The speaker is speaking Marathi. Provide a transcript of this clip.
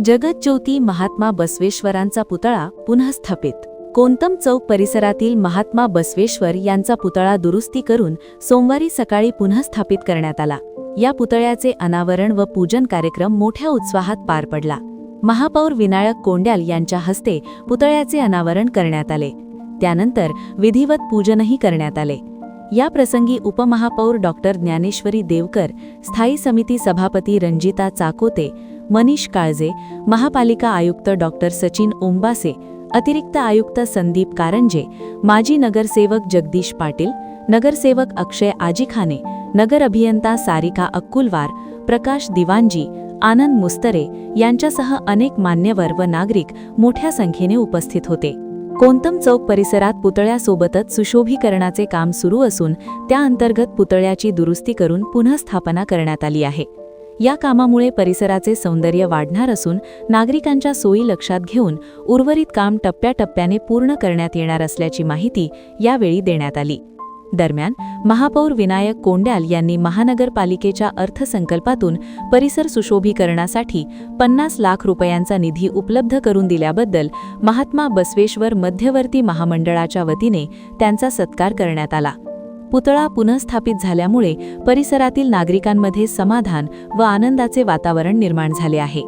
जगज्योती महात्मा बसवेश्वरांचा पुतळा पुनःस्थापित। कोंतम चौक परिसरातील महात्मा बसवेश्वर यांचा पुतळा दुरुस्ती करून सोमवारी सकाळी पुनःस्थापित करण्यात आला। या पुतळ्याचे अनावरण व पूजन कार्यक्रम मोठ्या उत्साहात पार पडला। महापौर विनायक कोंड्याल यांच्या हस्ते पुतळ्याचे अनावरण करण्यात आले। त्यानंतर विधिवत पूजनही करण्यात आले। या प्रसंगी उपमहापौर डॉक्टर ज्ञानेश्वरी देवकर, स्थायी समिती सभापती रंजिता चाकोते, मनीष काळजे, महापालिका आयुक्त डॉक्टर सचिन ओंबासे, अतिरिक्त आयुक्त संदीप कारंजे, माजी नगरसेवक जगदीश पाटील, नगरसेवक अक्षय आजीखाने, नगर अभियंता सारिका अक्कुलवार, प्रकाश दिवांजी, आनंद मुस्तरे यांच्यासह अनेक मान्यवर व नागरिक मोठ्या संख्येने उपस्थित होते। कोंतम चौक परिसरात पुतळ्यासोबतच सुशोभीकरणाचे काम सुरू असून त्या अंतर्गत पुतळ्याची दुरुस्ती करून पुनःस्थापना करण्यात आली आहे। या कामामुळे परिसराचे सौंदर्य वाढणार असून नागरिकांच्या सोयी लक्षात घेऊन उर्वरित काम टप्प्याटप्प्याने पूर्ण करण्यात येणार असल्याची माहिती यावेळी देण्यात आली। दरम्यान महापौर विनायक कोंड्याल यांनी महानगरपालिकेच्या अर्थसंकल्पातून परिसर सुशोभीकरणासाठी 50 लाख रुपयांचा निधी उपलब्ध करून दिल्याबद्दल महात्मा बसवेश्वर मध्यवर्ती महामंडळाच्या वतीने त्यांचा सत्कार करण्यात आला। पुतळा पुनःस्थापित झाल्यामुळे परिसरातील नागरिकांमध्ये समाधान व आनंदाचे वातावरण निर्माण झाले आहे।